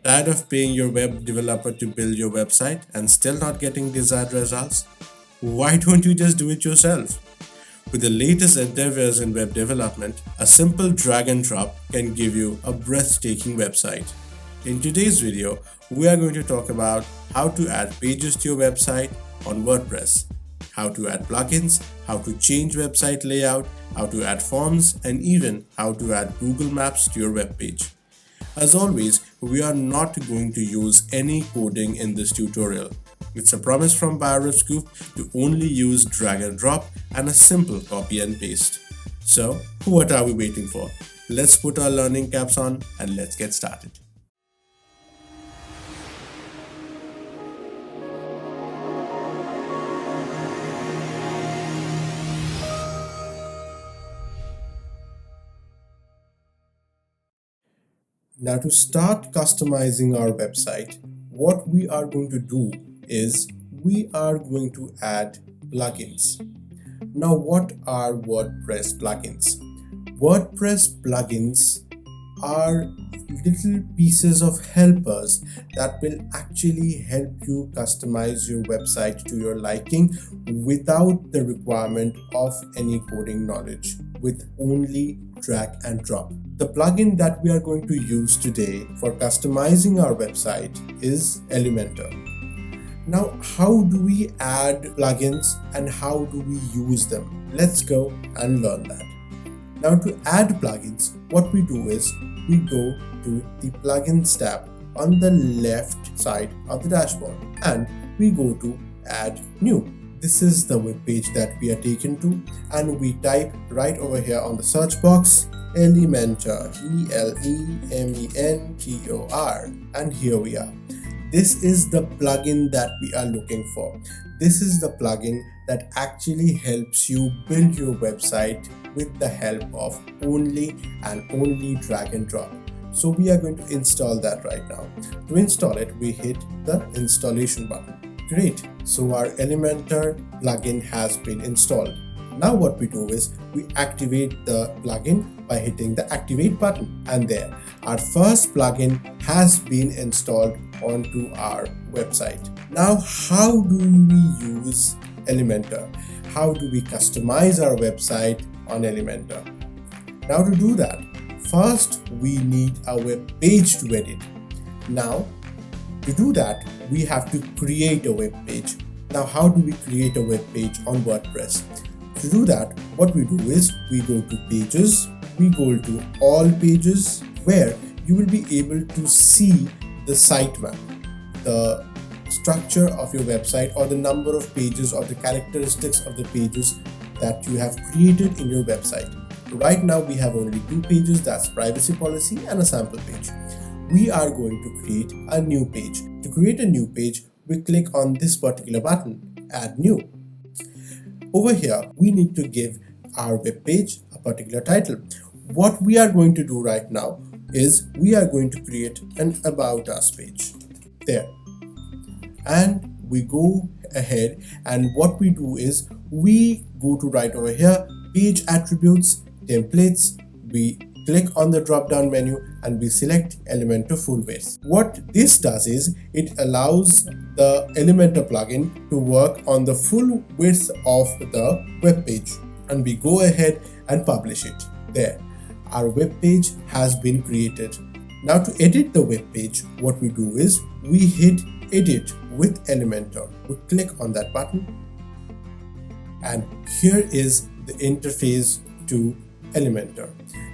Tired of paying your web developer to build your website and still not getting desired results? Why don't you just do it yourself? With the latest endeavors in web development, a simple drag and drop can give you a breathtaking website. In today's video, we are going to talk about how to add pages to your website on WordPress, how to add plugins, how to change website layout, how to add forms, and even how to add Google Maps to your web page. As always, we are not going to use any coding in this tutorial. It's a promise from Scoop to only use drag and drop and a simple copy and paste. So, what are we waiting for? Let's put our learning caps on and let's get started. Now, to start customizing our website, what we are going to do is we are going to add plugins. Now, what are WordPress plugins? WordPress plugins are little pieces of helpers that will actually help you customize your website to your liking without the requirement of any coding knowledge, with only drag and drop. The plugin that we are going to use today for customizing our website is Elementor. Now, how do we add plugins and how do we use them? Let's go and learn that. Now, to add plugins, what we do is we go to the plugins tab on the left side of the dashboard and we go to add new. This is the web page that we are taken to, and we type right over here on the search box Elementor, Elementor, and here we are. This is the plugin that we are looking for. This is the plugin that actually helps you build your website with the help of only drag and drop. So we are going to install that right now. To install it, we hit the installation button. Great, so our Elementor plugin has been installed. Now what we do is we activate the plugin by hitting the activate button, and there our first plugin has been installed onto our website. Now, how do we use Elementor? How do we customize our website on Elementor? Now, to do that, first we need a web page to edit. Now, to do that, we have to create a web page. Now, how do we create a web page on WordPress? To do that, what we do is we go to pages, we go to all pages, where you will be able to see the sitemap, the structure of your website, or the number of pages or the characteristics of the pages that you have created in your website. Right now we have only 2 pages, that's privacy policy and a sample page. We are going to create a new page. To create a new page, we click on this particular button, add new. Over here, we need to give our web page a particular title. What we are going to do right now is we are going to create an about us page. There. And we go ahead, and what we do is we go to right over here, page attributes, templates, we click on the drop down menu and we select Elementor full width. What this does is it allows the Elementor plugin to work on the full width of the web page, and we go ahead and publish it. There, our web page has been created. Now, to edit the web page, what we do is we hit edit with Elementor. We click on that button, and here is the interface to Elementor.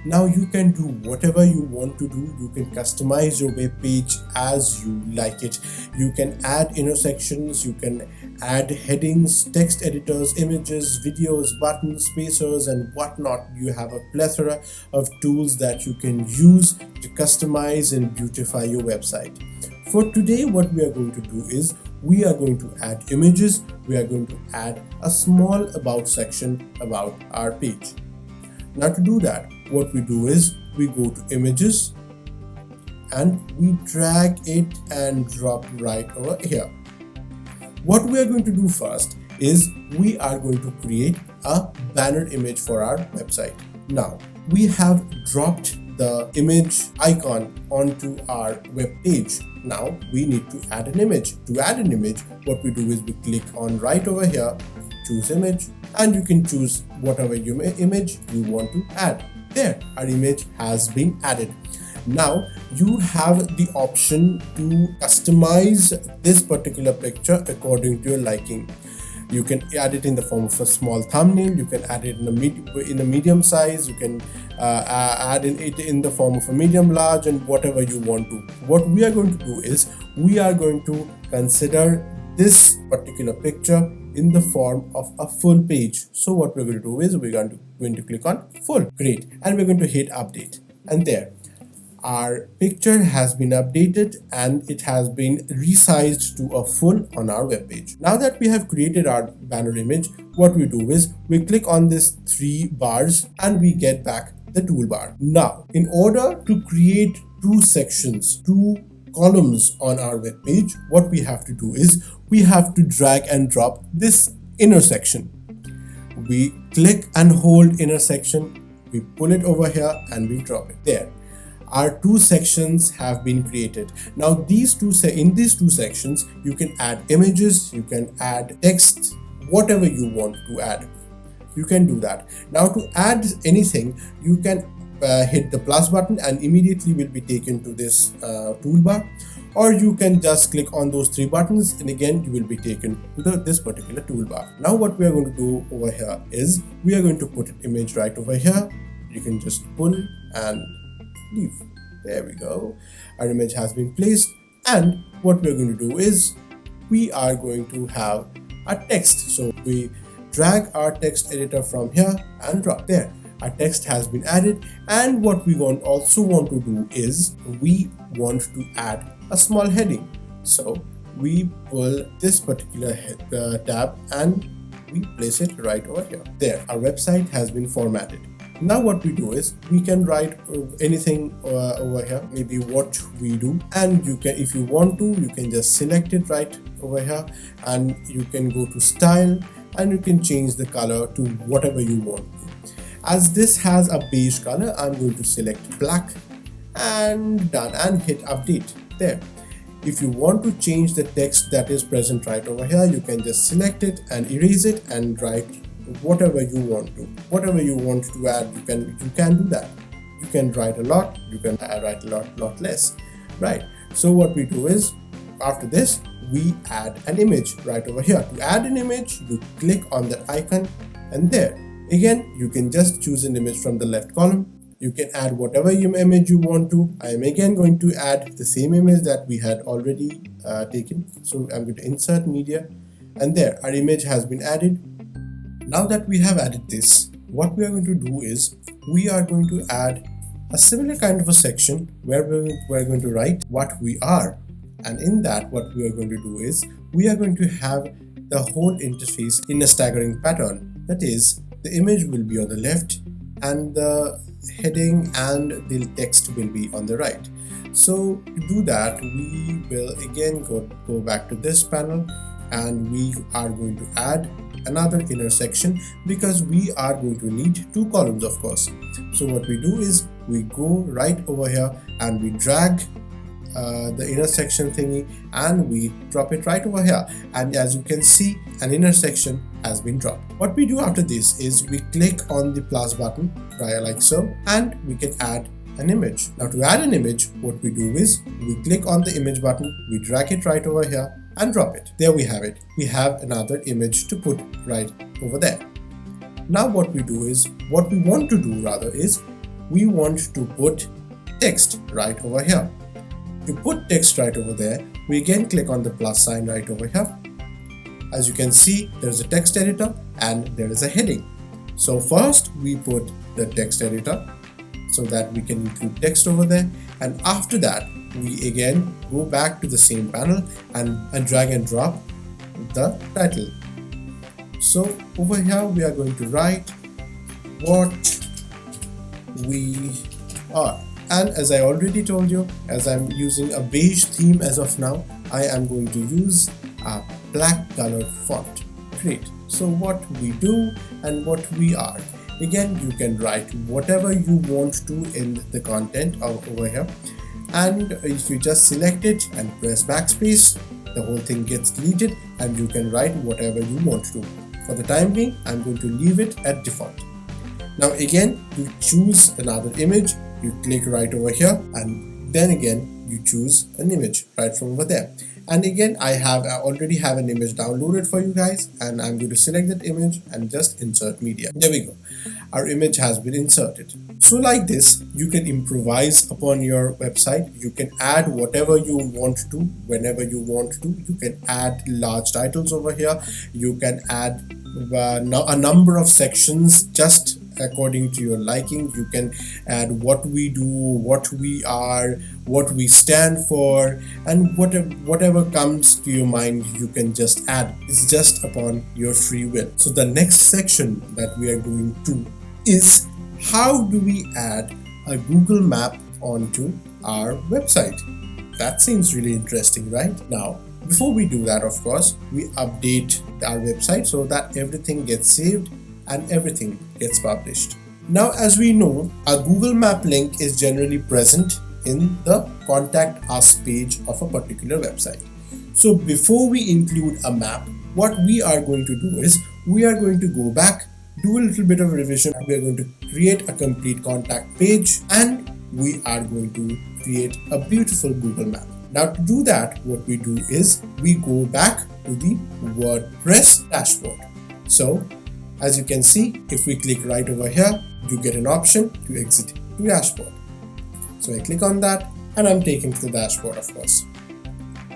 Now you can do whatever you want to do. You can customize your web page as you like it. You can add intersections, you can add headings, text editors, images, videos, buttons, spacers, and whatnot. You have a plethora of tools that you can use to customize and beautify your website. For today, what we are going to do is we are going to add images. We are going to add a small about section about our page. Now, to do that, what we do is we go to images and we drag it and drop right over here. What we are going to do first is we are going to create a banner image for our website. Now, we have dropped the image icon onto our web page. Now we need to add an image. To add an image, what we do is we click on right over here, choose image, and you can choose whatever image you want to add. There, our image has been added. Now you have the option to customize this particular picture according to your liking. You can add it in the form of a small thumbnail, you can add it in a medium size, you can add it in the form of a medium large, and whatever you want to. What we are going to do is we are going to consider this particular picture in the form of a full page. So what we're going to do is we're going to click on full. Great. And we're going to hit update. And there, our picture has been updated and it has been resized to a full on our web page. Now that we have created our banner image, what we do is we click on these 3 bars and we get back the toolbar. Now, in order to create 2 sections, 2 columns on our web page, what we have to do is we have to drag and drop this inner section. We click and hold inner section, we pull it over here and we drop it there. Our 2 sections have been created. Now in these 2 sections, you can add images, you can add text, whatever you want to add. You can do that. Now to add anything, you can hit the plus button and immediately will be taken to this toolbar, or you can just click on those 3 buttons and again you will be taken to this particular toolbar. Now what we are going to do over here is we are going to put an image right over here. You can just pull and leave. There we go. Our image has been placed, and what we're going to do is we are going to have a text. So we drag our text editor from here and drop there. Our text has been added, and what we also want to do is we want to add a small heading. So we pull this particular tab and we place it right over here. There, our website has been formatted. Now what we do is we can write anything over here, maybe what we do, and you can, if you want to, you can just select it right over here and you can go to style and you can change the color to whatever you want to. As this has a beige color, I'm going to select black and done and hit update there. If you want to change the text that is present right over here, you can just select it and erase it and write whatever you want to. Whatever you want to add, you can do that. You can write a lot, you can write a lot less, right? So what we do is after this we add an image right over here. To add an image, you click on the icon and there again you can just choose an image from the left column. You can add whatever image you want to. I am again going to add the same image that we had already taken. So I'm going to insert media, and there our image has been added. Now that we have added this, what we are going to do is we are going to add a similar kind of a section where we're going to write what we are, and in that what we are going to do is we are going to have the whole interface in a staggering pattern. That is, the image will be on the left and the heading and the text will be on the right. So to do that, we will again go back to this panel and we are going to add another inner section because we are going to need 2 columns, of course. So what we do is we go right over here and we drag the inner section thingy and we drop it right over here, and as you can see, an inner section has been dropped. What we do after this is we click on the plus button right like so, and we can add an image. Now to add an image, what we do is we click on the image button, we drag it right over here and drop it. There we have it. We have another image to put right over there. Now what we want to do is we want to put text right over here. To put text right over there, we again click on the plus sign right over here. As you can see, there is a text editor and there is a heading. So first we put the text editor so that we can include text over there, and after that we again go back to the same panel and drag and drop the title. So over here we are going to write what we are, and as I already told you, as I'm using a beige theme as of now, I am going to use a black colored font. Great. So what we do and what we are. Again, you can write whatever you want to in the content over here, and if you just select it and press backspace, the whole thing gets deleted and you can write whatever you want to. For the time being, I'm going to leave it at default. Now again, you choose another image, you click right over here, and then again you choose an image right from over there. And again, I already have an image downloaded for you guys, and I'm going to select that image and just insert media. There we go. Our image has been inserted. So like this, you can improvise upon your website. You can add whatever you want to, whenever you want to. You can add large titles over here. You can add a number of sections just according to your liking. You can add what we do, what we are, what we stand for, and whatever comes to your mind, you can just add. It's just upon your free will. So the next section that we are going to is how do we add a Google map onto our website. That seems really interesting, right? Now, before we do that, of course, we update our website so that everything gets saved and everything gets published. Now, as we know, a Google Map link is generally present in the Contact Us page of a particular website. So before we include a map, what we are going to do is we are going to go back, do a little bit of revision. We are going to create a complete contact page, and we are going to create a beautiful Google Map. Now to do that, what we do is we go back to the WordPress dashboard. So as you can see, if we click right over here, you get an option to exit to dashboard. So I click on that and I'm taken to the dashboard, of course.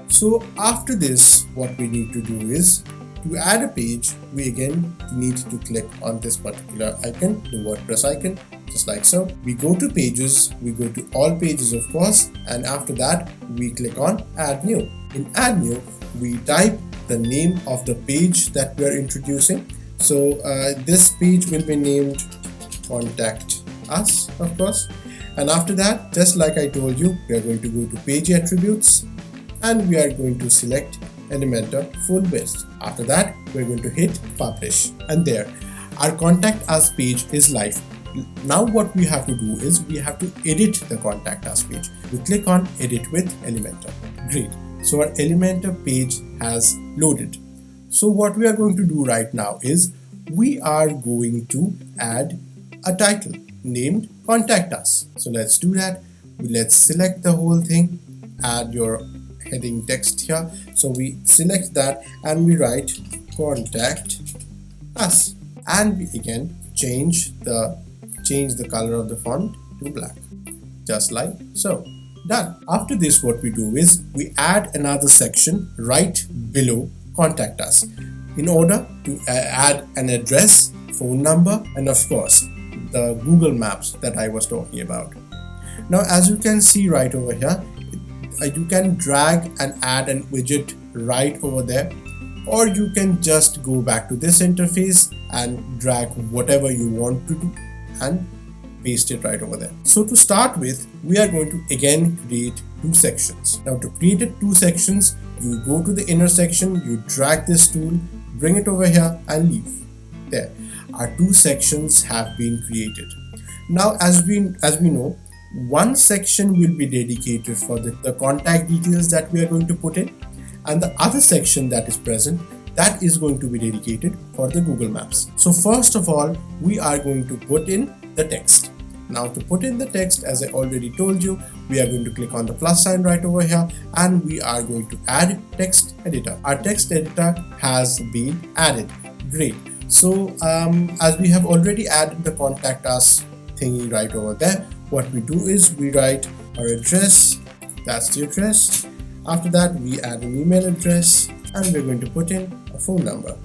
So after this, what we need to do is to add a page, we again need to click on this particular icon, the WordPress icon, just like so. We go to pages, we go to all pages, of course, and after that we click on add new. In add new, we type the name of the page that we are introducing. So this page will be named Contact Us, of course. And after that, just like I told you, we are going to go to page attributes and we are going to select Elementor full width. After that, we're going to hit publish, and there our Contact Us page is live. Now what we have to do is we have to edit the Contact Us page. We click on edit with Elementor. Great. So our Elementor page has loaded. So what we are going to do right now is we are going to add a title named Contact Us. So let's do that. Let's select the whole thing, add your heading text here. So we select that and we write Contact Us, and we again change the color of the font to black, just like so. Done. After this, what we do is we add another section right below Contact Us in order to add an address, phone number, and of course the Google Maps that I was talking about. Now as you can see right over here, you can drag and add an widget right over there, or you can just go back to this interface and drag whatever you want to do and paste it right over there. So to start with, we are going to again create two sections. Now to create two sections, you go to the inner section, you drag this tool, bring it over here and leave. There, our two sections have been created. Now as we know, one section will be dedicated for the contact details that we are going to put in, and the other section that is present, that is going to be dedicated for the Google Maps. So first of all, we are going to put in the text. Now to put in the text, as I already told you, we are going to click on the plus sign right over here and we are going to add text editor. Our text editor has been added. Great. So as we have already added the Contact Us thingy right over there, what we do is we write our address, that's the address. After that, we add an email address and we're going to put in a phone number.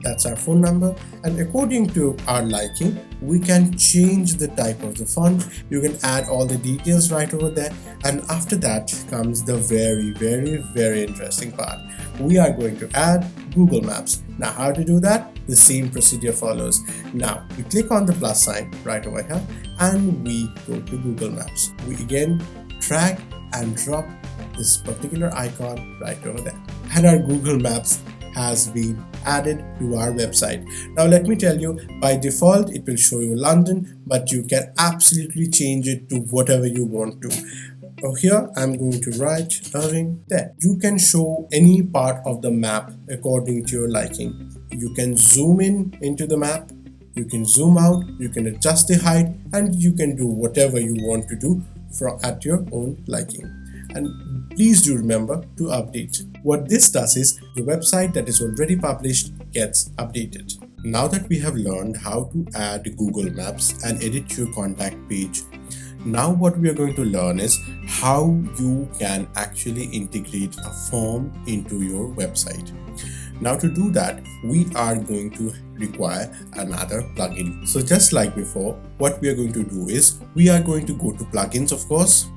That's our phone number, and according to our liking, we can change the type of the font. You can add all the details right over there, and after that comes the very interesting part. We are going to add Google Maps. Now how to do that? The same procedure follows. Now we click on the plus sign right over here and we go to Google Maps. We again drag and drop this particular icon right over there, and our Google Maps has been added to our website. Now let me tell you, by default it will show you London, but you can absolutely change it to whatever you want to. So here I'm going to write Irving. There you can show any part of the map according to your liking. You can zoom in into the map, you can zoom out, you can adjust the height, and you can do whatever you want to do at your own liking. And please do remember to update. What this does is the website that is already published gets updated. Now that we have learned how to add Google Maps and edit your contact page, now what we are going to learn is how you can actually integrate a form into your website. Now to do that, we are going to require another plugin. So just like before, what we are going to do is we are going to go to plugins, of course.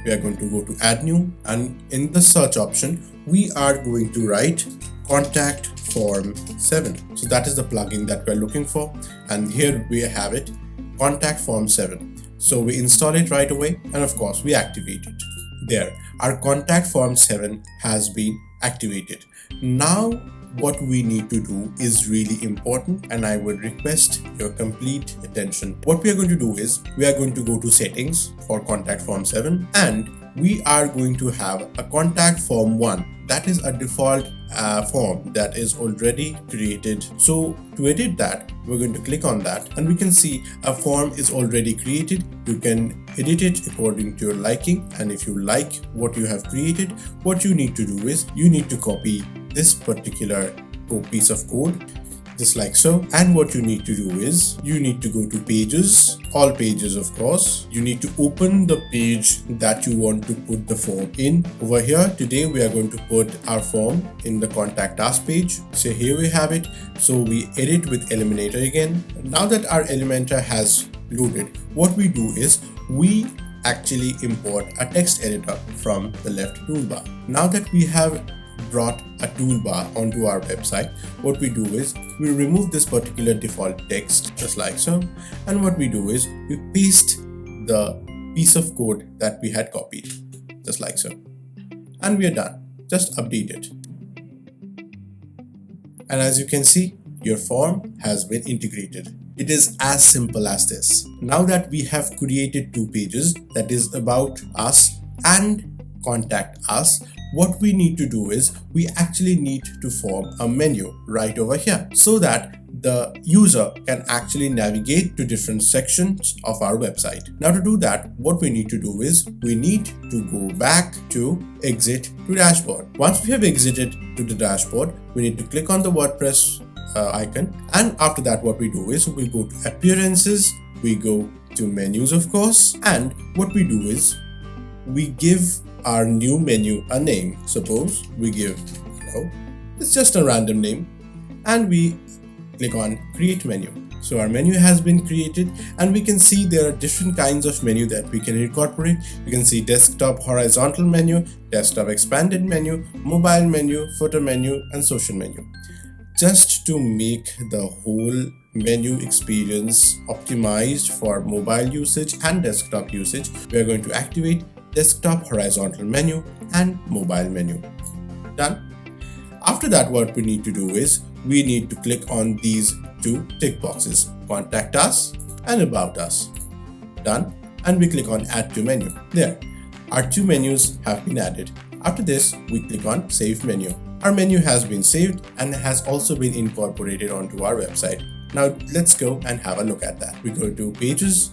We are going to go to add new, and in the search option, we are going to write contact form 7. So that is the plugin that we're looking for. And here we have it, contact form 7. So we install it right away, and of course we activate it. There, our contact form 7 has been activated. Now what we need to do is really important, and I would request your complete attention. What we are going to do is we are going to go to settings for contact form 7, and we are going to have a contact form 1. That is a default form that is already created. So to edit that, we're going to click on that, and we can see a form is already created. You can edit it according to your liking, and if you like what you have created, what you need to do is you need to copy this particular piece of code just like so. And what you need to do is you need to go to pages, all pages of course. You need to open the page that you want to put the form in. Over here today we are going to put our form in the contact us page. So here we have it. So we edit with Elementor again. Now that our Elementor has loaded, what we do is we actually import a text editor from the left toolbar. Now that we have brought a toolbar onto our website, what we do is we remove this particular default text just like so, and what we do is we paste the piece of code that we had copied just like so, and we are done. Just update it, and as you can see, your form has been integrated. It is as simple as this. Now that we have created two pages, that is about us and contact us, what we need to do is we actually need to form a menu right over here so that the user can actually navigate to different sections of our website. Now to do that, what we need to do is we need to go back to exit to dashboard. Once we have exited to the dashboard, we need to click on the WordPress icon, and after that what we do is we go to appearances, we go to menus of course, and what we do is we give our new menu a name. Suppose we give, it's just a random name, and we click on create menu. So our menu has been created, and we can see there are different kinds of menu that we can incorporate. You can see desktop horizontal menu, desktop expanded menu, mobile menu, footer menu, and social menu. Just to make the whole menu experience optimized for mobile usage and desktop usage, we are going to activate desktop horizontal menu and mobile menu. Done. After that, what we need to do is we need to click on these two tick boxes, contact us and about us. Done. And we click on add to menu. There, our two menus have been added. After this, we click on save menu. Our menu has been saved and has also been incorporated onto our website. Now let's go and have a look at that. We go to pages,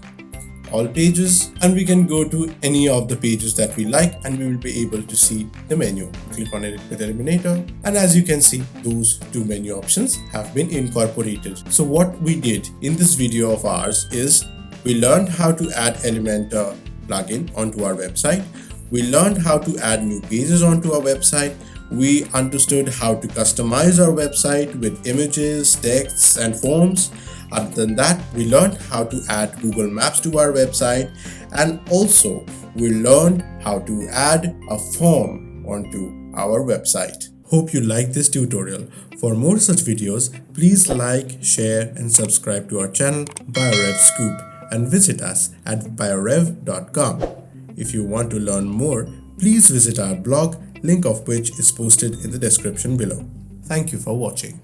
all pages, and we can go to any of the pages that we like, and we will be able to see the menu. Click on it with Elementor, and as you can see, those two menu options have been incorporated. So what we did in this video of ours is we learned how to add Elementor plugin onto our website. We learned how to add new pages onto our website. We understood how to customize our website with images, texts, and forms. Other than that, we learned how to add Google Maps to our website, and also we learned how to add a form onto our website. Hope you liked this tutorial. For more such videos, please like, share, and subscribe to our channel BioRev Scoop, and visit us at biorev.com. If you want to learn more, please visit our blog, link of which is posted in the description below. Thank you for watching.